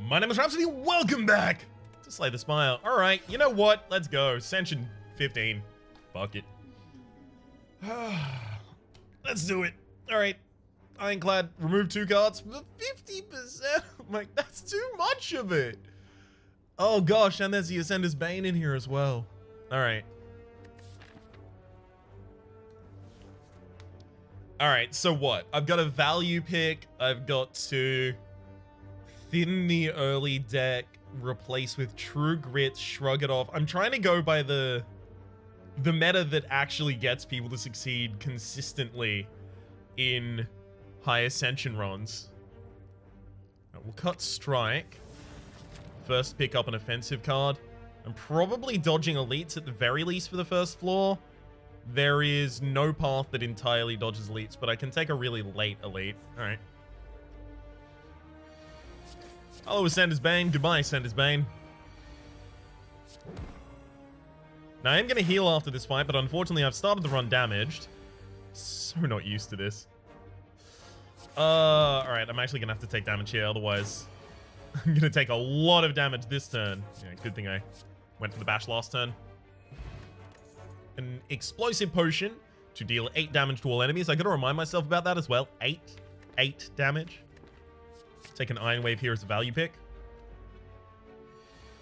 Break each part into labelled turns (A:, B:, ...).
A: My name is Rhapsody, welcome back to Slay the Spire. Alright, you know what? Let's go. Ascension 15. Fuck it. Let's do it. Alright. Ironclad, remove 2 cards for 50%. I'm like, that's too much of it. Oh gosh, and there's the Ascender's Bane in here as well. Alright. Alright, so what? I've got a value pick. I've got to thin the early deck, replace with True Grit, shrug it off. I'm trying to go by the meta that actually gets people to succeed consistently in high Ascension runs. We'll cut Strike. First pick up an offensive card. I'm probably dodging elites at the very least for the first floor. There is no path that entirely dodges elites, but I can take a really late elite. Alright. Hello, Ascender's Bane. Goodbye, Ascender's Bane. Now, I am going to heal after this fight, but unfortunately, I've started the run damaged. So not used to this. Alright, I'm actually going to have to take damage here, otherwise I'm going to take a lot of damage this turn. Yeah, good thing I went for the bash last turn. An explosive potion to deal 8 damage to all enemies. I got to remind myself about that as well. 8 damage. Take an Iron Wave here as a value pick.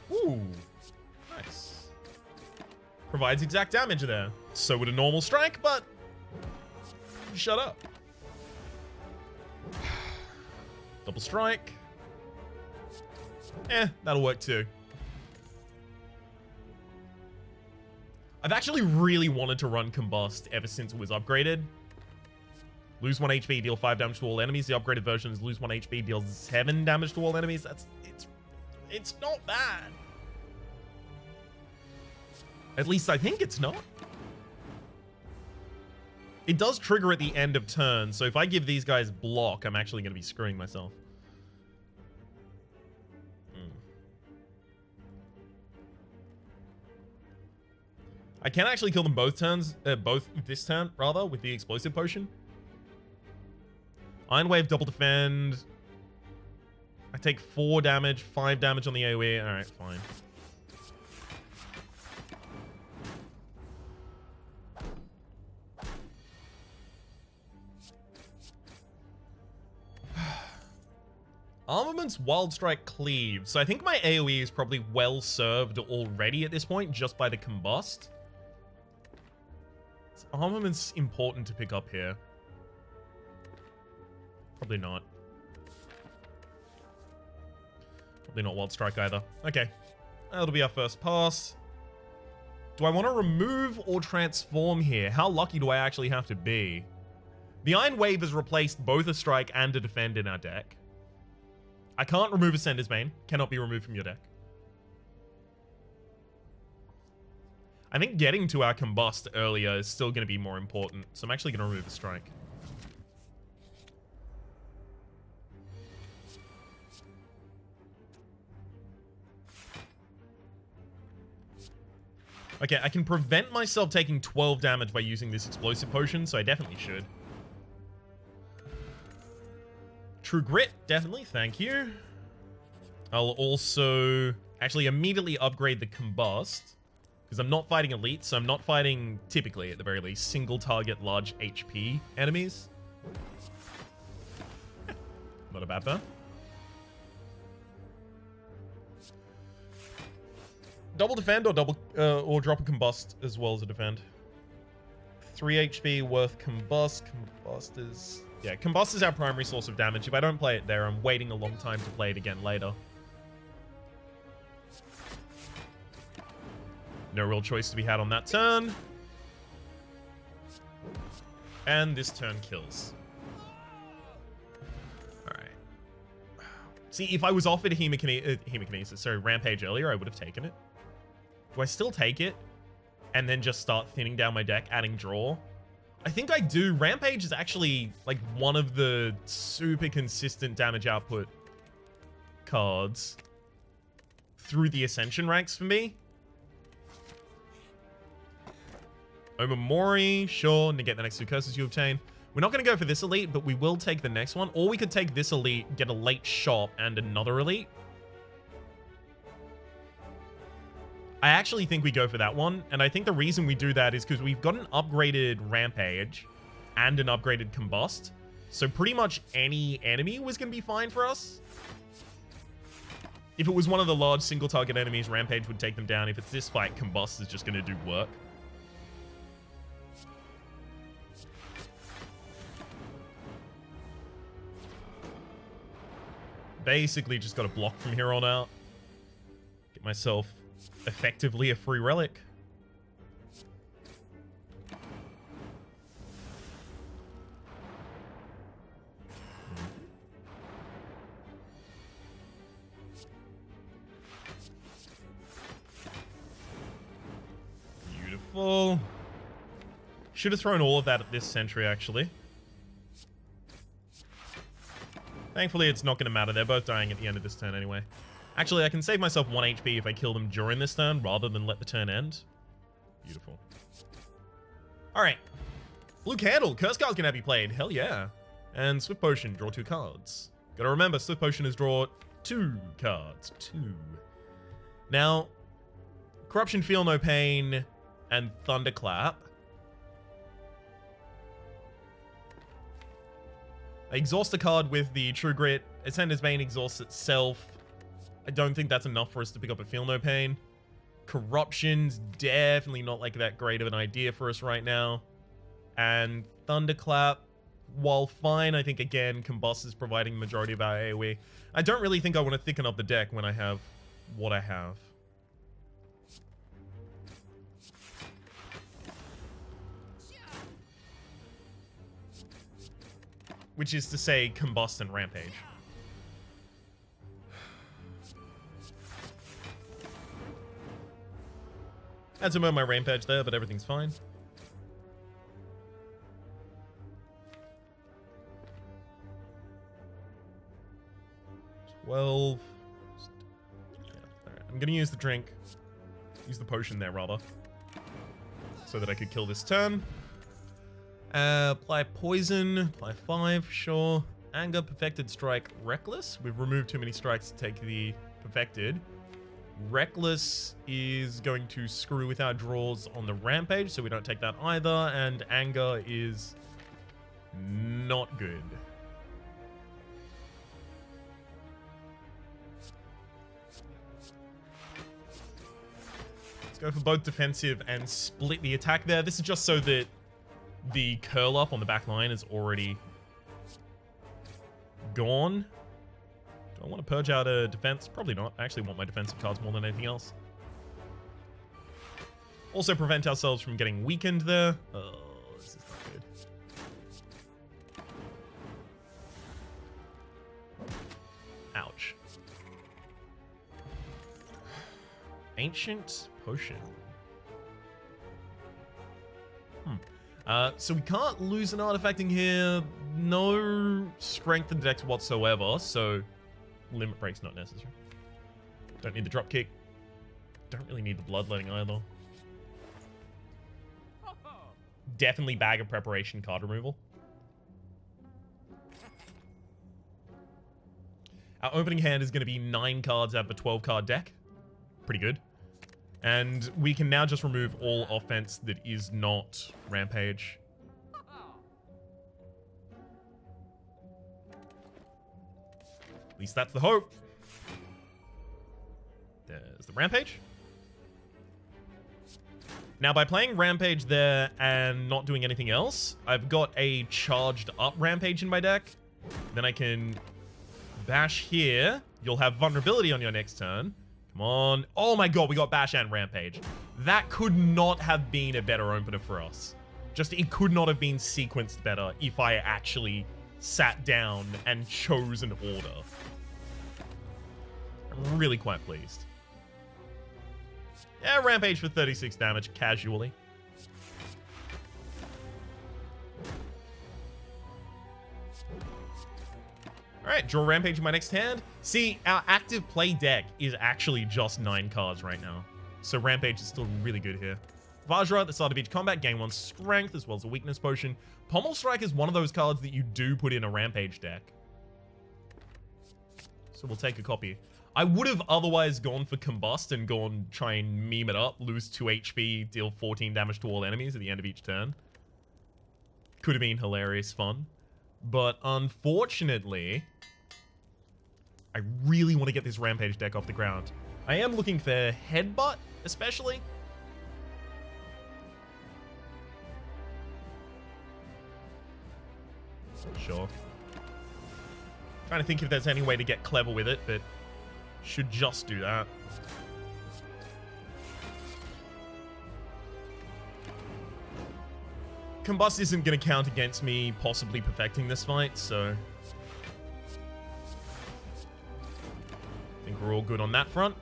A: Ooh, nice. Provides exact damage there. So would a normal strike, but shut up. Double strike. That'll work too. I've actually really wanted to run Combust ever since it was upgraded. Lose 1 HP, deal 5 damage to all enemies. The upgraded version is lose 1 HP, deals 7 damage to all enemies. It's not bad. At least I think it's not. It does trigger at the end of turn, so if I give these guys block, I'm actually going to be screwing myself. I can actually kill them both turns, both this turn, rather, with the explosive potion. Iron Wave, double defend. I take 4 damage, 5 damage on the AoE. Alright, fine. Armaments, Wild Strike, Cleave. So I think my AoE is probably well served already at this point, just by the Combust. Is Armaments important to pick up here? Probably not. Probably not Wild Strike either. Okay. That'll be our first pass. Do I want to remove or transform here? How lucky do I actually have to be? The Iron Wave has replaced both a strike and a defend in our deck. I can't remove Ascender's Bane. Cannot be removed from your deck. I think getting to our Combust earlier is still going to be more important. So I'm actually going to remove a strike. Okay, I can prevent myself taking 12 damage by using this explosive potion, so I definitely should. True Grit, definitely, thank you. I'll also actually immediately upgrade the Combust, because I'm not fighting elites, so I'm not fighting, typically at the very least, single target large HP enemies. Not a bad burn. Double defend or or drop a Combust as well as a defend. 3 HP worth Combust. Combust is... Yeah, Combust is our primary source of damage. If I don't play it there, I'm waiting a long time to play it again later. No real choice to be had on that turn. And this turn kills. Alright. See, if I was offered Hemokinesis, sorry, Rampage earlier, I would have taken it. Do I still take it? And then just start thinning down my deck, adding draw? I think I do. Rampage is actually like one of the super consistent damage output cards through the Ascension ranks for me. Omamori, sure, negate the next 2 curses you obtain. We're not going to go for this elite, but we will take the next one. Or we could take this elite, get a late shot, and another elite. I actually think we go for that one, and I think the reason we do that is because we've got an upgraded Rampage and an upgraded Combust, so pretty much any enemy was going to be fine for us. If it was one of the large single-target enemies, Rampage would take them down. If it's this fight, Combust is just going to do work. Basically just got to block from here on out. Get myself effectively a free relic. Beautiful. Should have thrown all of that at this sentry, actually. Thankfully, it's not going to matter. They're both dying at the end of this turn anyway. Actually, I can save myself 1 HP if I kill them during this turn rather than let the turn end. Beautiful. Alright. Blue Candle. Curse cards can now be played. Hell yeah. And Swift Potion. Draw 2 cards. Gotta remember, Swift Potion is draw 2 cards. 2. Now, Corruption, Feel No Pain, and Thunderclap. I exhaust a card with the True Grit. Ascender's Bane exhausts itself. I don't think that's enough for us to pick up a Feel No Pain. Corruption's definitely not like that great of an idea for us right now. And Thunderclap, while fine, I think again, Combust is providing the majority of our AoE. I don't really think I want to thicken up the deck when I have what I have. Which is to say, Combust and Rampage. Had to move my Rampage there, but everything's fine. Yeah, alright. I'm gonna use the drink. Use the potion there, rather. So that I could kill this turn. Apply Poison. Apply 5, sure. Anger, Perfected, Strike, Reckless. We've removed too many strikes to take the Perfected. Reckless is going to screw with our draws on the Rampage, so we don't take that either. And Anger is not good. Let's go for both defensive and split the attack there. This is just so that the curl up on the back line is already gone. Do I want to purge out a defense? Probably not. I actually want my defensive cards more than anything else. Also prevent ourselves from getting weakened there. Oh, this is not good. Ouch. Ancient Potion. So we can't lose an artifact in here. No strength in the deck whatsoever, so Limit Break's not necessary. Don't need the drop kick. Don't really need the bloodletting either. Definitely Bag of Preparation card removal. Our opening hand is going to be 9 cards out of a 12-card deck. Pretty good. And we can now just remove all offense that is not Rampage. At least that's the hope. There's the Rampage. Now, by playing Rampage there and not doing anything else, I've got a charged up Rampage in my deck. Then I can bash here. You'll have vulnerability on your next turn. Come on. Oh my god, we got Bash and Rampage. That could not have been a better opener for us. Just, it could not have been sequenced better if I actually sat down and chose an order. I'm really quite pleased. Yeah, Rampage for 36 damage, casually. Alright, draw Rampage in my next hand. See, our active play deck is actually just 9 cards right now. So Rampage is still really good here. Vajra at the start of each combat, gain 1 strength as well as a weakness potion. Pommel Strike is one of those cards that you do put in a Rampage deck. So we'll take a copy. I would have otherwise gone for Combust and gone try and meme it up, lose 2 HP, deal 14 damage to all enemies at the end of each turn. Could have been hilarious fun. But unfortunately, I really want to get this Rampage deck off the ground. I am looking for Headbutt, especially. Sure. Trying to think if there's any way to get clever with it, but should just do that. Combust isn't going to count against me possibly perfecting this fight, so I think we're all good on that front.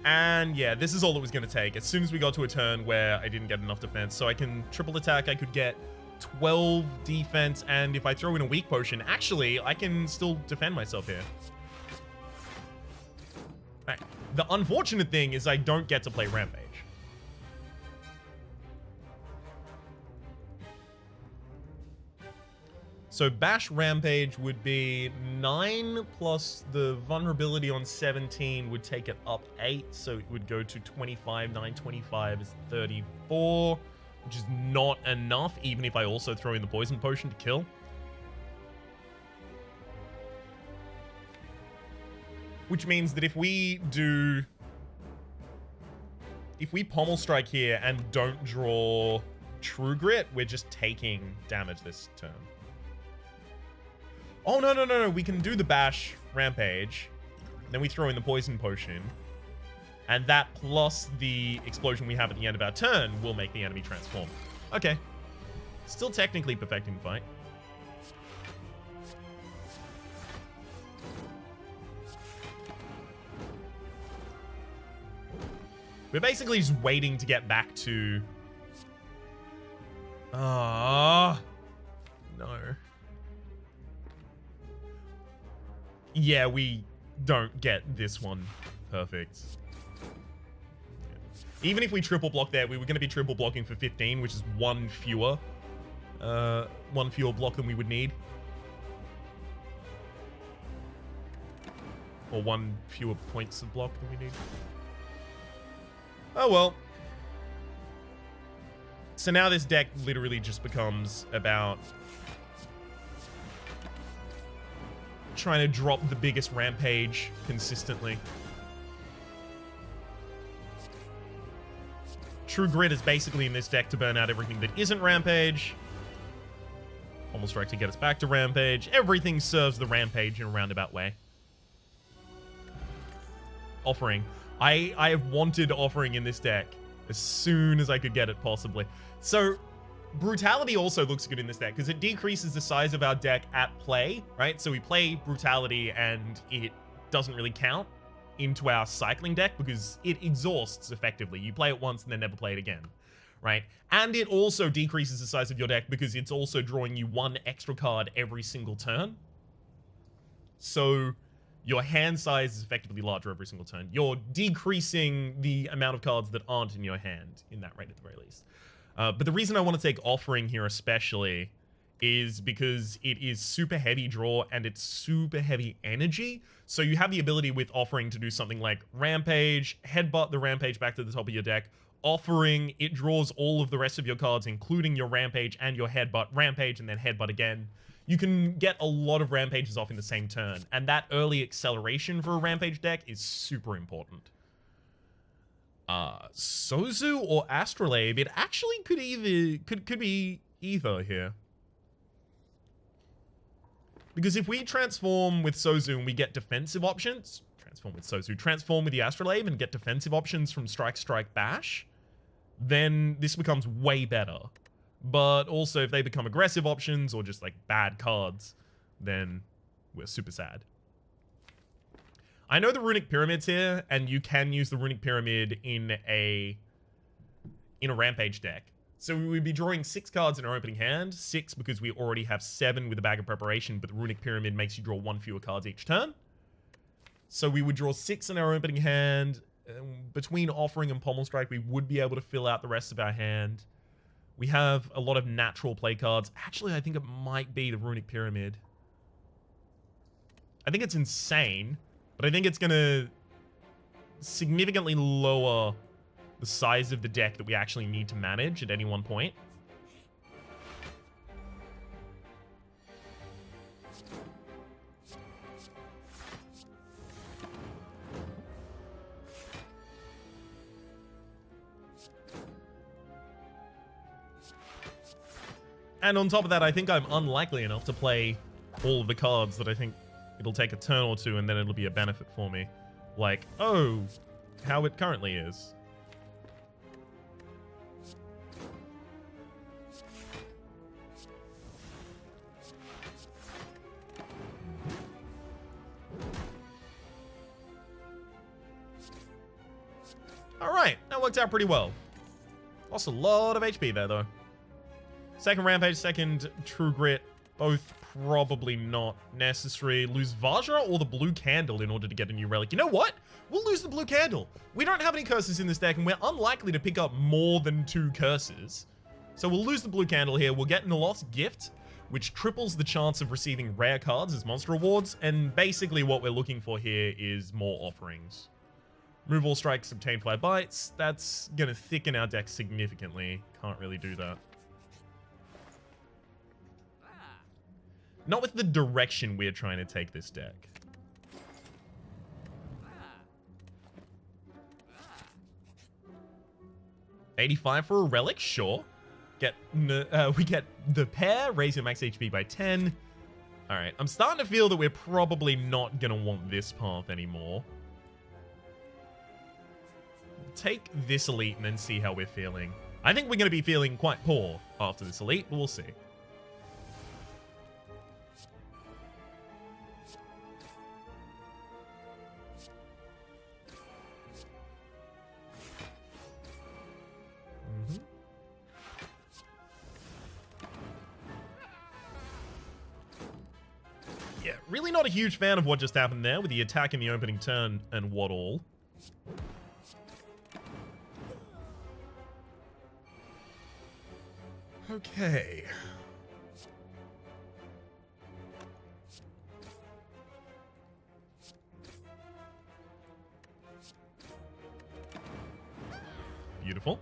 A: And yeah, this is all it was going to take. As soon as we got to a turn where I didn't get enough defense, so I can triple attack, I could get 12 defense, and if I throw in a weak potion, actually, I can still defend myself here. Right. The unfortunate thing is I don't get to play Rampage. So Bash Rampage would be 9 plus the vulnerability on 17 would take it up 8, so it would go to 25. 9, 25 is 34, which is not enough, even if I also throw in the poison potion to kill. Which means that if we Pommel Strike here and don't draw True Grit, we're just taking damage this turn. Oh, no. We can do the Bash Rampage. Then we throw in the Poison Potion. And that plus the explosion we have at the end of our turn will make the enemy transform. Okay. Still technically perfecting the fight. We're basically just waiting to get back to... No. Yeah, we don't get this one perfect. Even if we triple block there, we were going to be triple blocking for 15, which is one fewer block than we would need. Or one fewer points of block than we need. Oh well. So now this deck literally just becomes about trying to drop the biggest Rampage consistently. True Grit is basically in this deck to burn out everything that isn't Rampage. Almost Strike to get us back to Rampage. Everything serves the Rampage in a roundabout way. Offering. I have wanted Offering in this deck as soon as I could get it, possibly. So, Brutality also looks good in this deck because it decreases the size of our deck at play, right? So we play Brutality and it doesn't really count into our cycling deck because it exhausts effectively. You play it once and then never play it again, right? And it also decreases the size of your deck because it's also drawing you 1 extra card every single turn. So your hand size is effectively larger every single turn. You're decreasing the amount of cards that aren't in your hand in that rate at the very least. But the reason I want to take Offering here especially is because it is super heavy draw and it's super heavy energy. So you have the ability with Offering to do something like Rampage, headbutt the Rampage back to the top of your deck. Offering, it draws all of the rest of your cards, including your Rampage and your headbutt. Rampage and then headbutt again. You can get a lot of Rampages off in the same turn. And that early acceleration for a Rampage deck is super important. Sozu or Astrolabe, it actually could be either here. Because if we transform with Sozu and we get defensive options, transform with Sozu, transform with the Astrolabe and get defensive options from Strike, Strike, Bash, then this becomes way better. But also if they become aggressive options or just like bad cards, then we're super sad. I know the Runic Pyramid's here, and you can use the Runic Pyramid in a Rampage deck. So we would be drawing 6 cards in our opening hand. 6 because we already have 7 with a Bag of Preparation, but the Runic Pyramid makes you draw 1 fewer cards each turn. So we would draw 6 in our opening hand. Between Offering and Pommel Strike, we would be able to fill out the rest of our hand. We have a lot of natural play cards. Actually, I think it might be the Runic Pyramid. I think it's insane, but I think it's going to significantly lower the size of the deck that we actually need to manage at any one point. And on top of that, I think I'm unlikely enough to play all of the cards that I think it'll take a turn or two and then it'll be a benefit for me. Like, oh, how it currently is. All right, that worked out pretty well. Lost a lot of HP there, though. Second Rampage, second True Grit, both probably not necessary. Lose Vajra or the Blue Candle in order to get a new relic. You know what? We'll lose the Blue Candle. We don't have any curses in this deck, and we're unlikely to pick up more than 2 curses. So we'll lose the Blue Candle here. We'll get Noloth's Gift, which triples the chance of receiving rare cards as monster rewards, and basically what we're looking for here is more offerings. Remove all strikes, obtain 5 bites. That's going to thicken our deck significantly. Can't really do that. Not with the direction we're trying to take this deck. $85 for a relic, sure. We get the pair, raise your max HP by 10. All right, I'm starting to feel that we're probably not gonna want this path anymore. Take this elite and then see how we're feeling. I think we're gonna be feeling quite poor after this elite, but we'll see. Yeah, really not a huge fan of what just happened there with the attack in the opening turn and what all. Okay. Beautiful.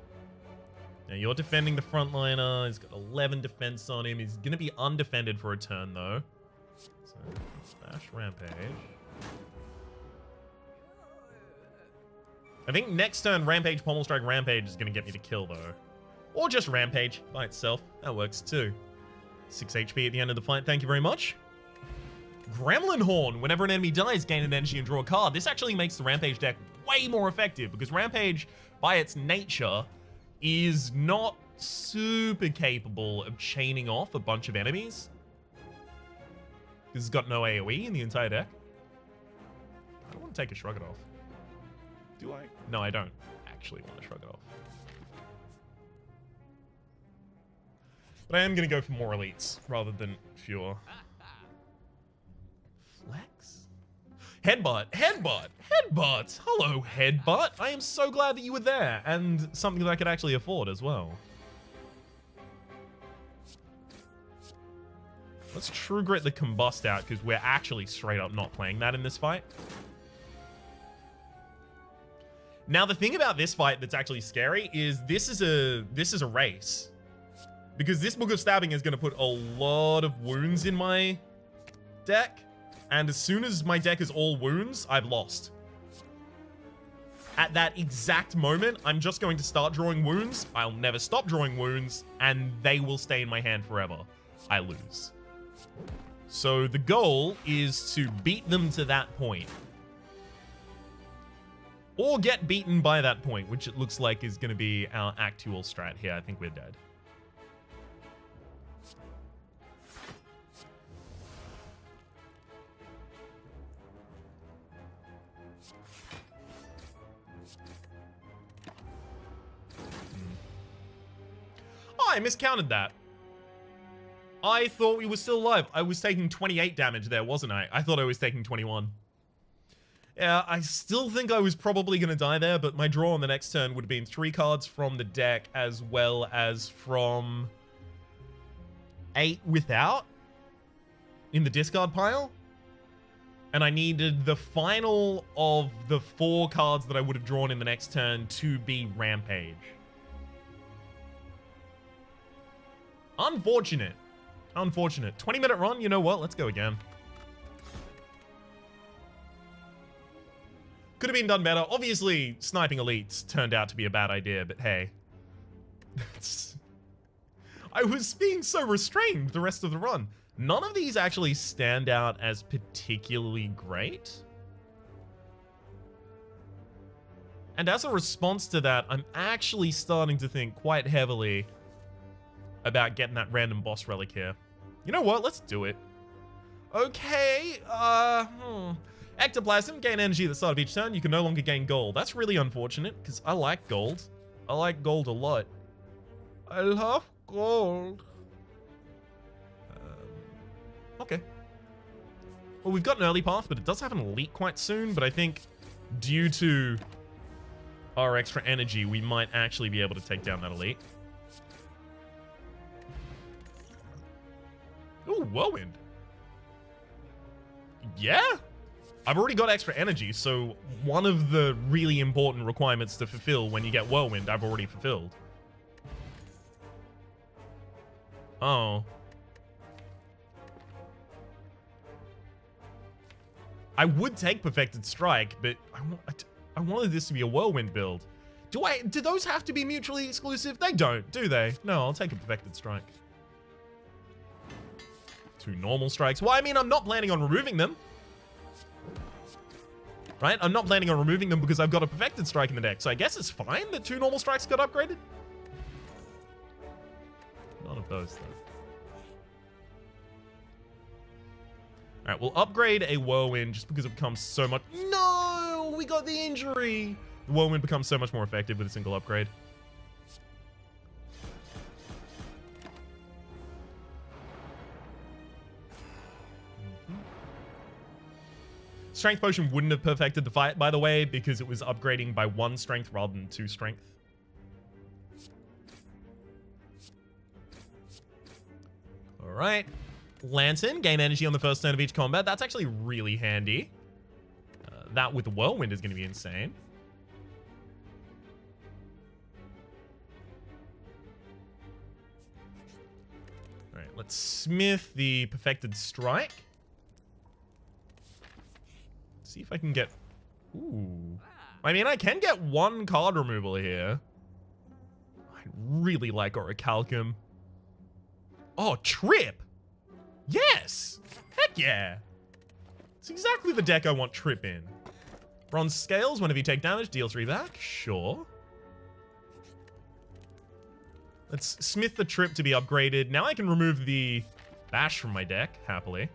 A: Now you're defending the frontliner. He's got 11 defense on him. He's going to be undefended for a turn, though. So, smash Rampage. I think next turn, Rampage, Pommel Strike, Rampage is going to get me to kill, though. Or just Rampage by itself. That works, too. 6 HP at the end of the fight. Thank you very much. Gremlin Horn. Whenever an enemy dies, gain an energy and draw a card. This actually makes the Rampage deck way more effective, because Rampage, by its nature, is not super capable of chaining off a bunch of enemies. Because it's got no AoE in the entire deck. I don't want to take a Shrug It Off. Do I? No, I don't actually want to Shrug It Off. But I am going to go for more elites rather than fewer. Flex? Headbutt, Headbutt, Headbutt! Hello, Headbutt! I am so glad that you were there, and something that I could actually afford as well. Let's True Grit the Combust out, because we're actually straight up not playing that in this fight. Now, the thing about this fight that's actually scary is this is a race. Because this Book of Stabbing is going to put a lot of wounds in my deck. And as soon as my deck is all wounds, I've lost. At that exact moment, I'm just going to start drawing wounds. I'll never stop drawing wounds. And they will stay in my hand forever. I lose. So the goal is to beat them to that point. Or get beaten by that point, which it looks like is going to be our actual strat here. I think we're dead. Oh, I miscounted that. I thought we were still alive. I was taking 28 damage there, wasn't I? I thought I was taking 21. Yeah, I still think I was probably going to die there, but my draw on the next turn would have been 3 cards from the deck as well as from 8 without in the discard pile. And And I needed the final of the 4 cards that I would have drawn in the next turn to be Rampage. Unfortunate. Unfortunate. 20-minute run, you know what? Let's go again. Could have been done better. Obviously, sniping elites turned out to be a bad idea, but hey. I was being so restrained the rest of the run. None of these actually stand out as particularly great. And as a response to that, I'm actually starting to think quite heavily about getting that random boss relic here. You know what? Let's do it. Okay, Ectoplasm, gain energy at the start of each turn. You can no longer gain gold. That's really unfortunate, because I like gold. I like gold a lot. I love gold. Okay. Well, we've got an early path, but it does have an elite quite soon, but I think due to our extra energy, we might actually be able to take down that elite. Ooh, Whirlwind. Yeah? I've already got extra energy, so one of the really important requirements to fulfill when you get Whirlwind, I've already fulfilled. Oh. I would take Perfected Strike, but I wanted this to be a Whirlwind build. Do those have to be mutually exclusive? They don't, do they? No, I'll take a Perfected Strike. 2 normal strikes. Well, I mean, I'm not planning on removing them. Right? I'm not planning on removing them because I've got a Perfected Strike in the deck. So I guess it's fine that 2 normal strikes got upgraded. None of those, though. Alright, we'll upgrade a Whirlwind just because it becomes so much... No! We got the injury! The Whirlwind becomes so much more effective with a single upgrade. Strength Potion wouldn't have perfected the fight, by the way, because it was upgrading by 1 strength rather than 2 strength. Alright. Lantern, gain energy on the first turn of each combat. That's actually really handy. That with the Whirlwind is going to be insane. Alright, let's smith the Perfected Strike. See if I can get... Ooh. I mean, I can get 1 card removal here. I really like Orichalcum. Oh, Trip! Yes! Heck yeah! It's exactly the deck I want Trip in. Bronze Scales, whenever you take damage, deal 3 back. Sure. Let's smith the Trip to be upgraded. Now I can remove the Bash from my deck, happily.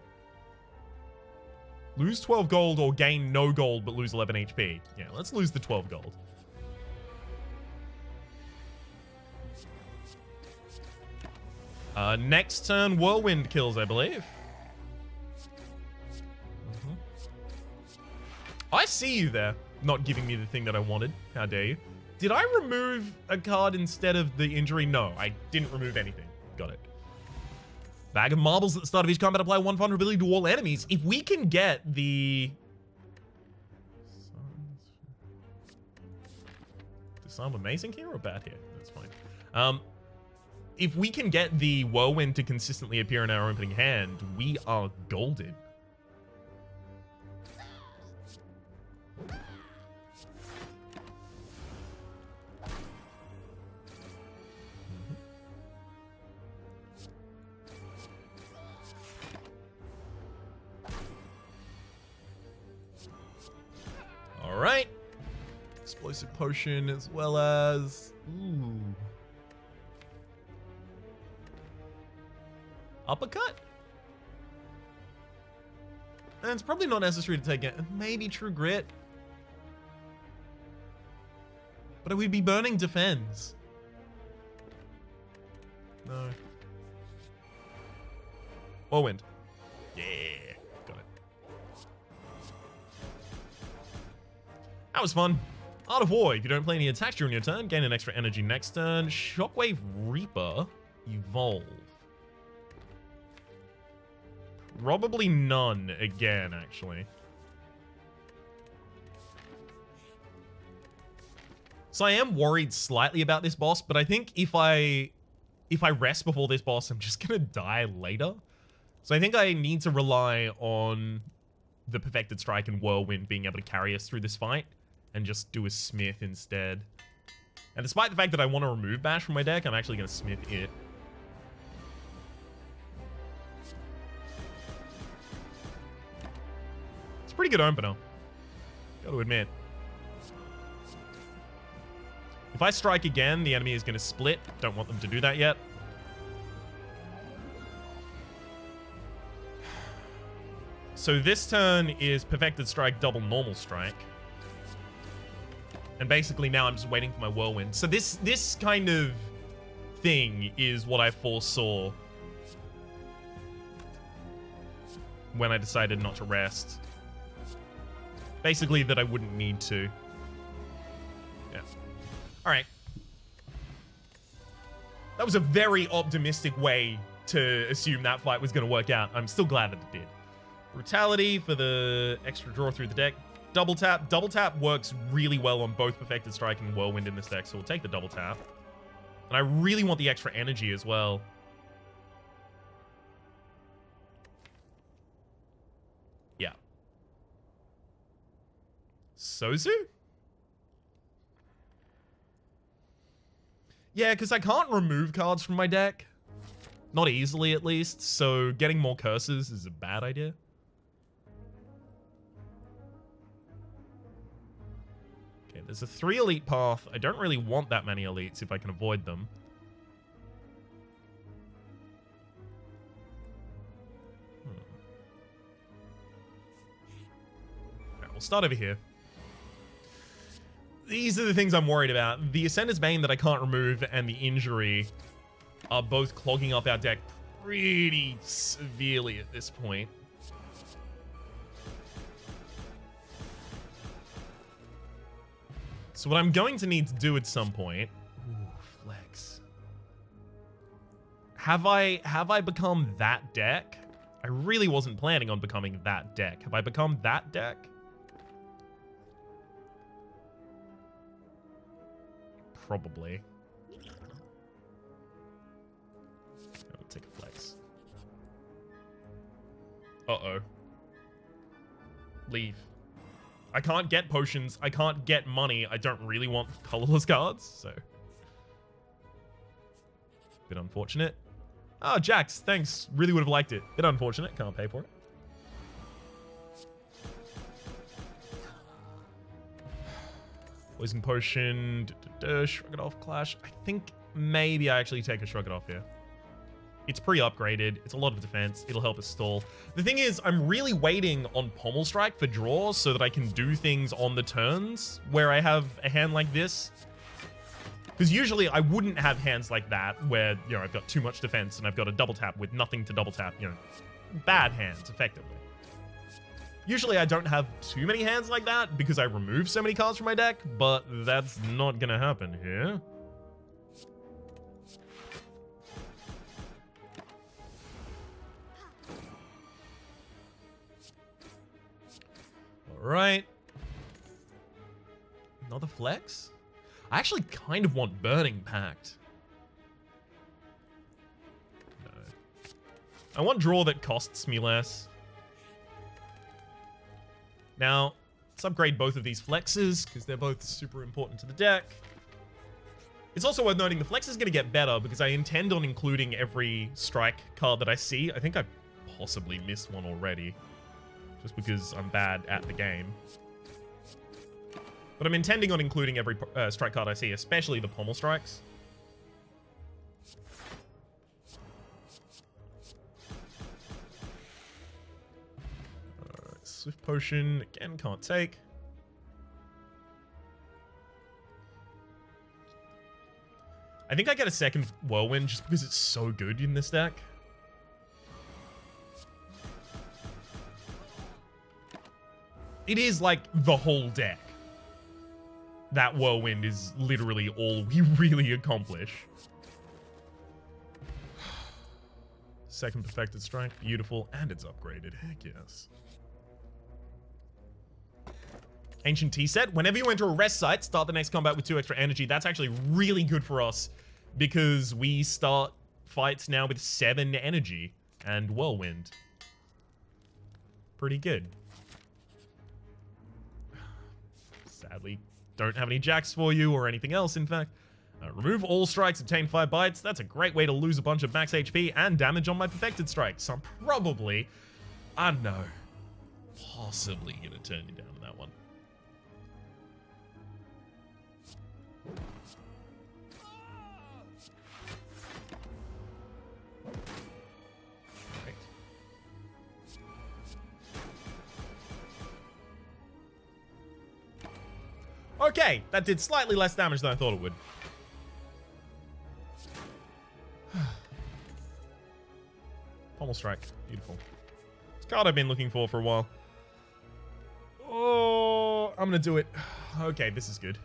A: Lose 12 gold or gain no gold but lose 11 HP. Yeah, let's lose the 12 gold. Next turn, Whirlwind kills, I believe. I see you there, not giving me the thing that I wanted. How dare you? Did I remove a card instead of the injury? No, I didn't remove anything. Got it. Bag of Marbles at the start of each combat. Apply 1 vulnerability to all enemies. If we can get the... Disarm amazing here or bad here? That's fine. If we can get the Whirlwind to consistently appear in our opening hand, we are golden. All right. Explosive Potion as well as... Ooh. Uppercut? And it's probably not necessary to take it. Maybe True Grit. But we'd be burning Defense. No. Whirlwind. Yeah. Got it. That was fun. Art of War. If you don't play any attacks during your turn, gain an extra energy next turn. Shockwave Reaper. Evolve. Probably none again, actually. So I am worried slightly about this boss, but I think if I rest before this boss, I'm just gonna die later. So I think I need to rely on the Perfected Strike and Whirlwind being able to carry us through this fight and just do a Smith instead. And despite the fact that I want to remove Bash from my deck, I'm actually going to Smith it. It's a pretty good opener, gotta admit. If I strike again, the enemy is going to split. Don't want them to do that yet. So this turn is Perfected Strike, double normal strike. And basically now I'm just waiting for my Whirlwind. So this kind of thing is what I foresaw when I decided not to rest. Basically that I wouldn't need to. Yeah. Alright. That was a very optimistic way to assume that fight was going to work out. I'm still glad that it did. Brutality for the extra draw through the deck. Double tap. Double tap works really well on both Perfected Strike and Whirlwind in this deck, so we'll take the double tap. And I really want the extra energy as well. Yeah. Sozu? Yeah, because I can't remove cards from my deck. Not easily, at least. So getting more curses is a bad idea. Okay, there's a 3 elite path. I don't really want that many elites if I can avoid them. Alright, we'll start over here. These are the things I'm worried about. The Ascender's Bane that I can't remove and the injury are both clogging up our deck pretty severely at this point. So what I'm going to need to do at some point... Ooh, flex. Have I become that deck? I really wasn't planning on becoming that deck. Have I become that deck? Probably. I'll take a flex. Uh-oh. Leave. I can't get potions. I can't get money. I don't really want colorless cards, so. Bit unfortunate. Oh, Jax, thanks. Really would have liked it. Bit unfortunate. Can't pay for it. Poison Potion. Shrug it off, Clash. I think maybe I actually take a Shrug it off here. It's pre-upgraded. It's a lot of defense. It'll help us stall. The thing is, I'm really waiting on Pommel Strike for draws so that I can do things on the turns where I have a hand like this. Because usually I wouldn't have hands like that where, you know, I've got too much defense and I've got a double tap with nothing to double tap, you know, bad hands, effectively. Usually I don't have too many hands like that because I remove so many cards from my deck, but that's not gonna happen here. Alright. Another flex? I actually kind of want Burning Pact. No. I want draw that costs me less. Now, let's upgrade both of these flexes, because they're both super important to the deck. It's also worth noting the flex is going to get better, because I intend on including every strike card that I see. I think I possibly missed one already, just because I'm bad at the game. But I'm intending on including every strike card I see, especially the Pommel Strikes. Swift Potion, again, can't take. I think I get a second Whirlwind just because it's so good in this deck. It is like the whole deck. That Whirlwind is literally all we really accomplish. Second Perfected Strike, beautiful, and it's upgraded. Heck yes. Ancient Tea set. Whenever you enter a rest site, start the next combat with 2 extra energy. That's actually really good for us because we start fights now with 7 energy and Whirlwind. Pretty good. Sadly, don't have any jacks for you or anything else, in fact. Remove all strikes, obtain 5 bites. That's a great way to lose a bunch of max HP and damage on my perfected strikes. So I'm probably, I don't know, possibly gonna turn you down on that one. Okay, that did slightly less damage than I thought it would. Pommel Strike. Beautiful. It's a card I've been looking for a while. Oh, I'm gonna do it. Okay, this is good.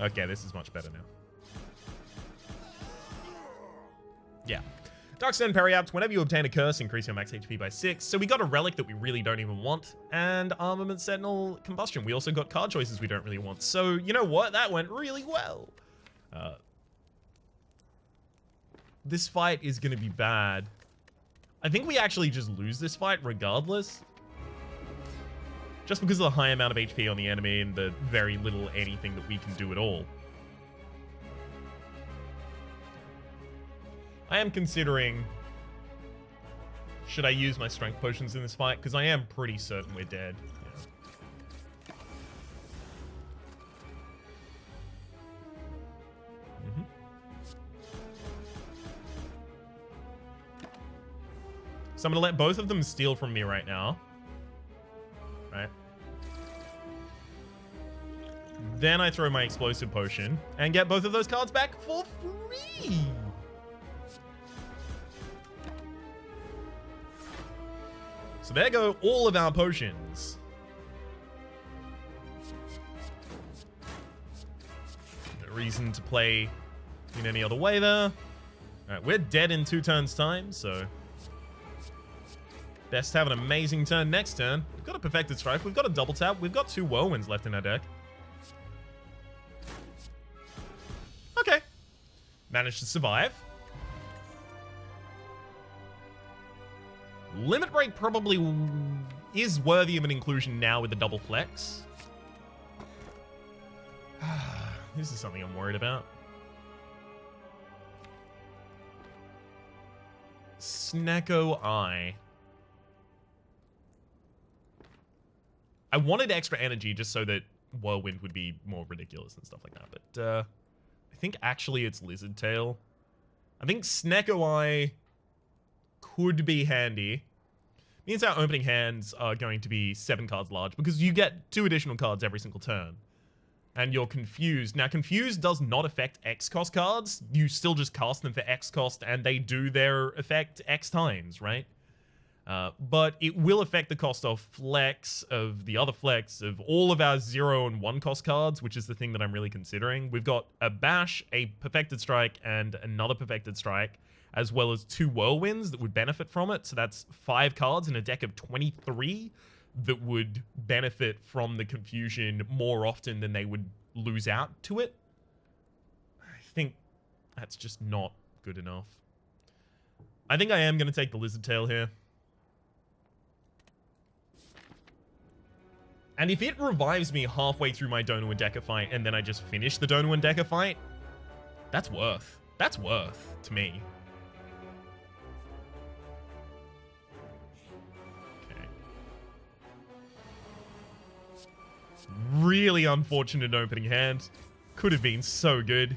A: Okay, this is much better now. Yeah. Darkstone Periapt, whenever you obtain a curse, increase your max HP by 6. So we got a relic that we really don't even want. And Armament Sentinel Combustion. We also got card choices we don't really want. So, you know what? That went really well. This fight is going to be bad. I think we actually just lose this fight regardless. Just because of the high amount of HP on the enemy and the very little anything that we can do at all. I am considering, should I use my strength potions in this fight? Because I am pretty certain we're dead. Yeah. So I'm going to let both of them steal from me right now. Right. Then I throw my explosive potion and get both of those cards back for free. So there go all of our potions. No reason to play in any other way there. Alright, we're dead in 2 turns time, so best have an amazing turn next turn. We've got a Perfected Strike, we've got a Double Tap, we've got 2 Whirlwinds left in our deck. Okay. Managed to survive. Limit Break probably is worthy of an inclusion now with the double flex. This is something I'm worried about. Snecko Eye. I wanted extra energy just so that Whirlwind would be more ridiculous and stuff like that, but I think actually it's Lizard Tail. I think Snecko Eye could be handy. Means our opening hands are going to be 7 cards large because you get 2 additional cards every single turn. And you're Confused. Now, Confused does not affect X cost cards. You still just cast them for X cost and they do their effect X times, right? But it will affect the cost of flex, of the other flex, of all of our 0 and 1 cost cards, which is the thing that I'm really considering. We've got a Bash, a Perfected Strike, and another Perfected Strike, as well as 2 Whirlwinds that would benefit from it. So that's 5 cards in a deck of 23 that would benefit from the confusion more often than they would lose out to it. I think that's just not good enough. I think I am going to take the Lizard Tail here. And if it revives me halfway through my Donu and Decker fight and then I just finish the Donu and Decker fight, that's worth. That's worth to me. Really unfortunate opening hand. Could have been so good.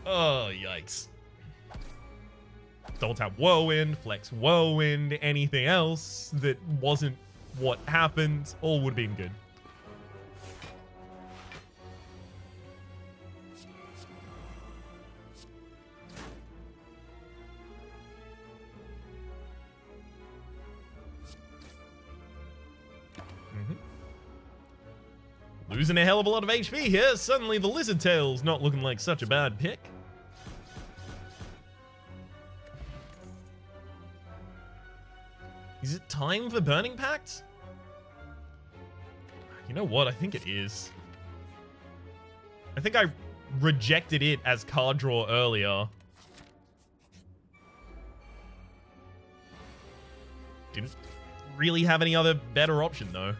A: Oh, yikes. Double tap Whirlwind, flex Whirlwind, anything else that wasn't what happened, all would have been good. Losing a hell of a lot of HP here. Suddenly the Lizard Tail's not looking like such a bad pick. Is it time for Burning Pact? You know what? I think it is. I think I rejected it as card draw earlier. Didn't really have any other better option, though.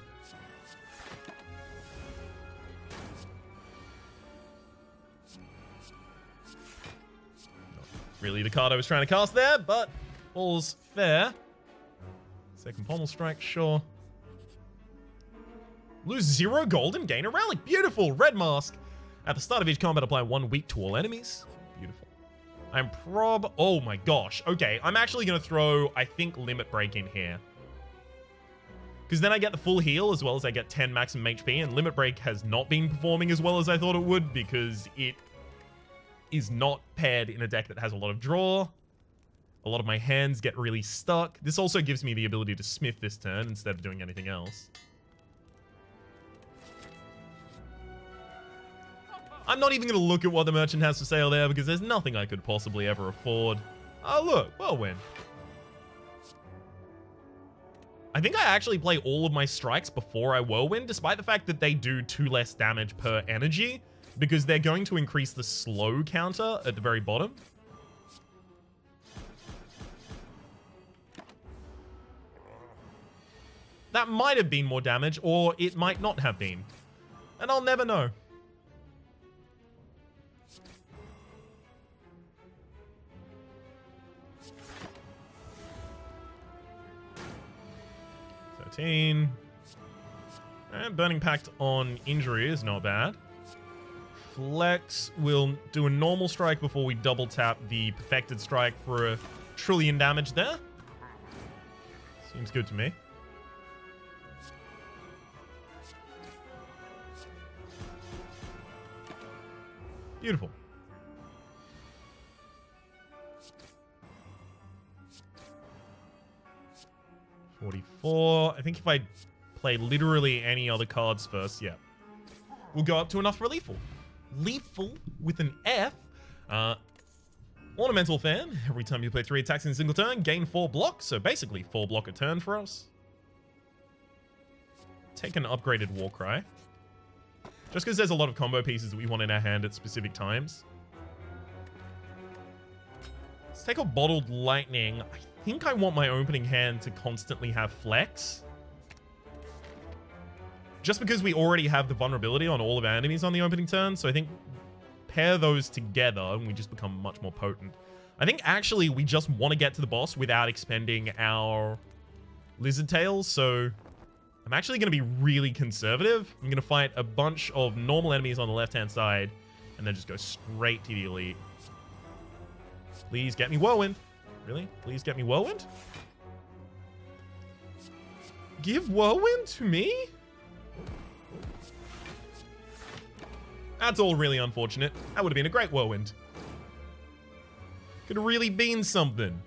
A: Not really the card I was trying to cast there, but all's fair. Second pommel strike, sure. Lose 0 gold and gain a relic. Beautiful. Red mask. At the start of each combat, apply 1 weak to all enemies. Beautiful. I'm oh my gosh. Okay, I'm actually going to throw, I think, Limit Break in here. Because then I get the full heal as well as I get 10 maximum HP, and Limit Break has not been performing as well as I thought it would because it is not paired in a deck that has a lot of draw. A lot of my hands get really stuck. This also gives me the ability to smith this turn instead of doing anything else. I'm not even going to look at what the merchant has for sale there because there's nothing I could possibly ever afford. Oh, look. Whirlwind. I think I actually play all of my strikes before I Whirlwind, despite the fact that they do 2 less damage per energy, because they're going to increase the slow counter at the very bottom. That might have been more damage, or it might not have been. And I'll never know. And Burning Pact on injury is not bad. Flex will do a normal strike before we double tap the Perfected Strike for a trillion damage there. Seems good to me. Beautiful. 44. I think if I play literally any other cards first, yeah. We'll go up to enough for Lethal. Lethal with an F. Ornamental Fan. Every time you play 3 attacks in a single turn, gain 4 blocks. So basically 4 block a turn for us. Take an upgraded Warcry. Just because there's a lot of combo pieces that we want in our hand at specific times. Let's take a Bottled Lightning. I think I want my opening hand to constantly have Flex. Just because we already have the vulnerability on all of our enemies on the opening turn, so I think pair those together and we just become much more potent. I think actually we just want to get to the boss without expending our Lizard Tails, so I'm actually going to be really conservative. I'm going to fight a bunch of normal enemies on the left-hand side and then just go straight to the elite. Please get me Whirlwind. Really? Please get me Whirlwind? Give Whirlwind to me? That's all really unfortunate. That would have been a great Whirlwind. Could have really been something.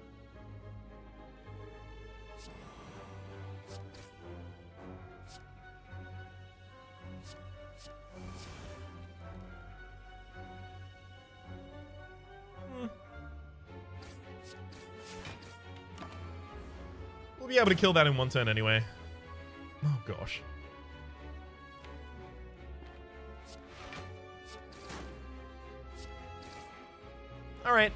A: We'll be able to kill that in 1 turn anyway. Oh gosh. Alright.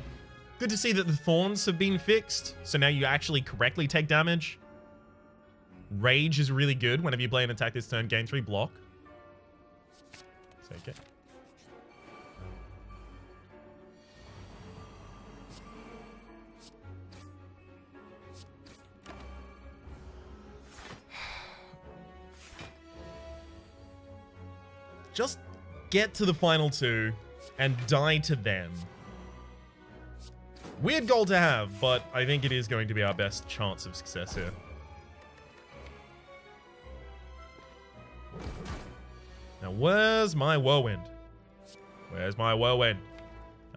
A: Good to see that the thorns have been fixed. So now you actually correctly take damage. Rage is really good whenever you play an attack this turn. Gain 3 block. Take it. Just get to the final 2 and die to them. Weird goal to have, but I think it is going to be our best chance of success here. Now, where's my Whirlwind? Where's my Whirlwind?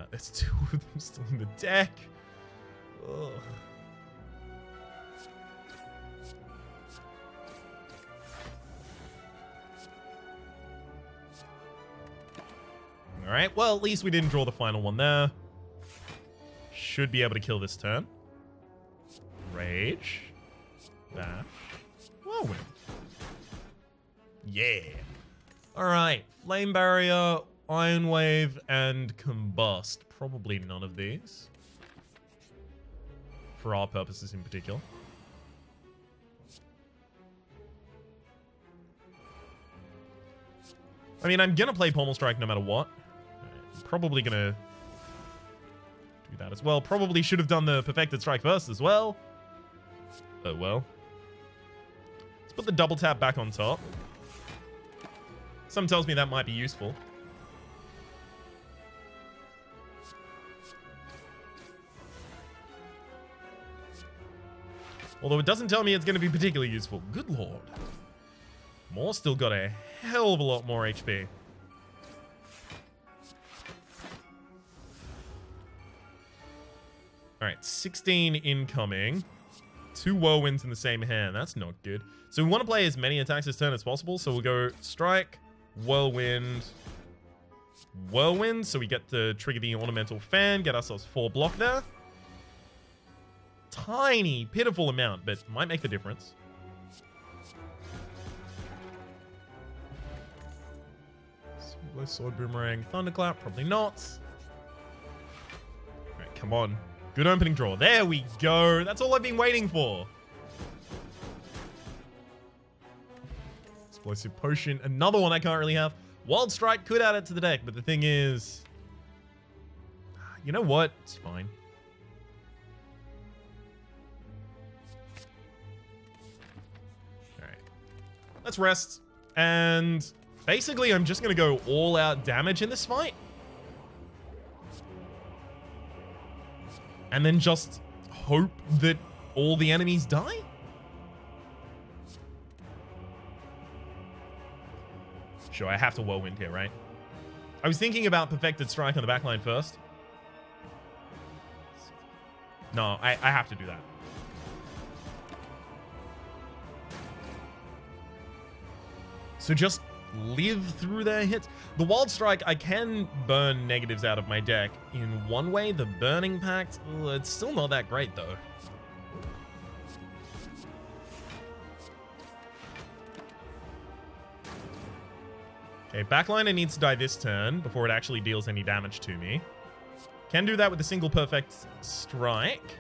A: There's 2 of them still in the deck. Ugh. Alright, well, at least we didn't draw the final one there. Should be able to kill this turn. Rage. Bash. Whirlwind. Yeah. All right. Flame Barrier, Iron Wave, and Combust. Probably none of these. For our purposes in particular. I mean, I'm going to play Pommel Strike no matter what. I'm probably going to do that as well. Probably should have done the Perfected Strike first as well. Oh well. Let's put the double tap back on top. Something tells me that might be useful. Although it doesn't tell me it's going to be particularly useful. Good lord. Moore still got a hell of a lot more HP. Alright, 16 incoming. 2 whirlwinds in the same hand. That's not good. So we want to play as many attacks this turn as possible. So we'll go strike, whirlwind, whirlwind. So we get to trigger the ornamental fan, get ourselves 4 block there. Tiny, pitiful amount, but might make the difference. Sword Boomerang, Thunderclap, probably not. Alright, come on. Good opening draw. There we go. That's all I've been waiting for. Explosive Potion. Another one I can't really have. Wild Strike could add it to the deck, but the thing is... You know what? It's fine. Alright. Let's rest. And... basically, I'm just going to go all-out damage in this fight. And then just hope that all the enemies die? Sure, I have to whirlwind here, right? I was thinking about Perfected Strike on the backline first. No, I have to do that. So just... live through their hits. The Wild Strike, I can burn negatives out of my deck in one way. The Burning Pact, it's still not that great though. Okay, backliner needs to die this turn before it actually deals any damage to me. Can do that with a single Perfect Strike.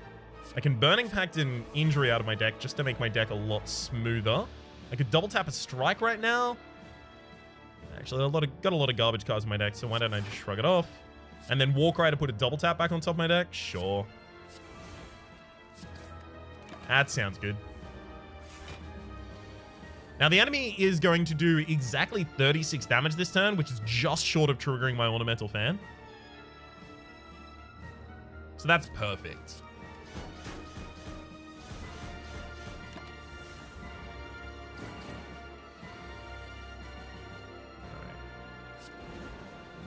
A: I can Burning Pact an injury out of my deck just to make my deck a lot smoother. I could double tap a Strike right now. Actually, got a lot of garbage cards in my deck, so why don't I just shrug it off? And then Warcry to put a double tap back on top of my deck? Sure. That sounds good. Now, the enemy is going to do exactly 36 damage this turn, which is just short of triggering my Ornamental Fan. So that's perfect.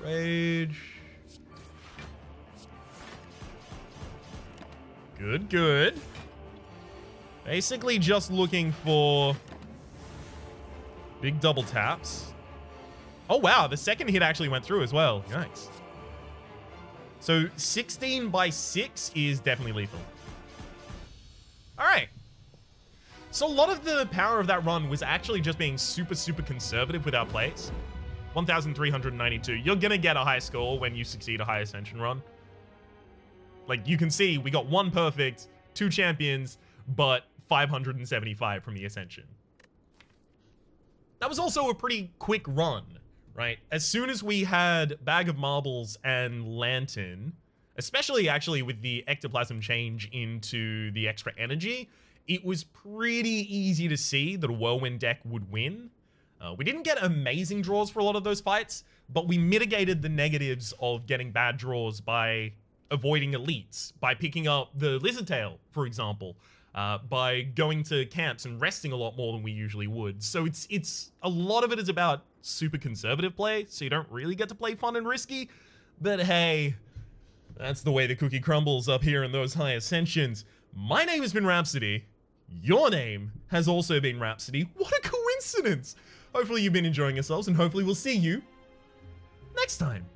A: Rage. Good, good. Basically just looking for big double taps. Oh, wow. The second hit actually went through as well. Yikes. So 16 by 6 is definitely lethal. All right. So a lot of the power of that run was actually just being super, super conservative with our plays. 1,392. You're going to get a high score when you succeed a high Ascension run. Like, you can see we got 1 perfect, 2 champions, but 575 from the Ascension. That was also a pretty quick run, right? As soon as we had Bag of Marbles and Lantern, especially actually with the Ectoplasm change into the extra energy, it was pretty easy to see that a Whirlwind deck would win. We didn't get amazing draws for a lot of those fights, but we mitigated the negatives of getting bad draws by avoiding elites, by picking up the Lizard Tail, for example, by going to camps and resting a lot more than we usually would. So it's a lot of it is about super conservative play, so you don't really get to play fun and risky. But hey, that's the way the cookie crumbles up here in those high Ascensions. My name has been Rhapsody. Your name has also been Rhapsody. What a coincidence! Hopefully you've been enjoying yourselves, and hopefully we'll see you next time.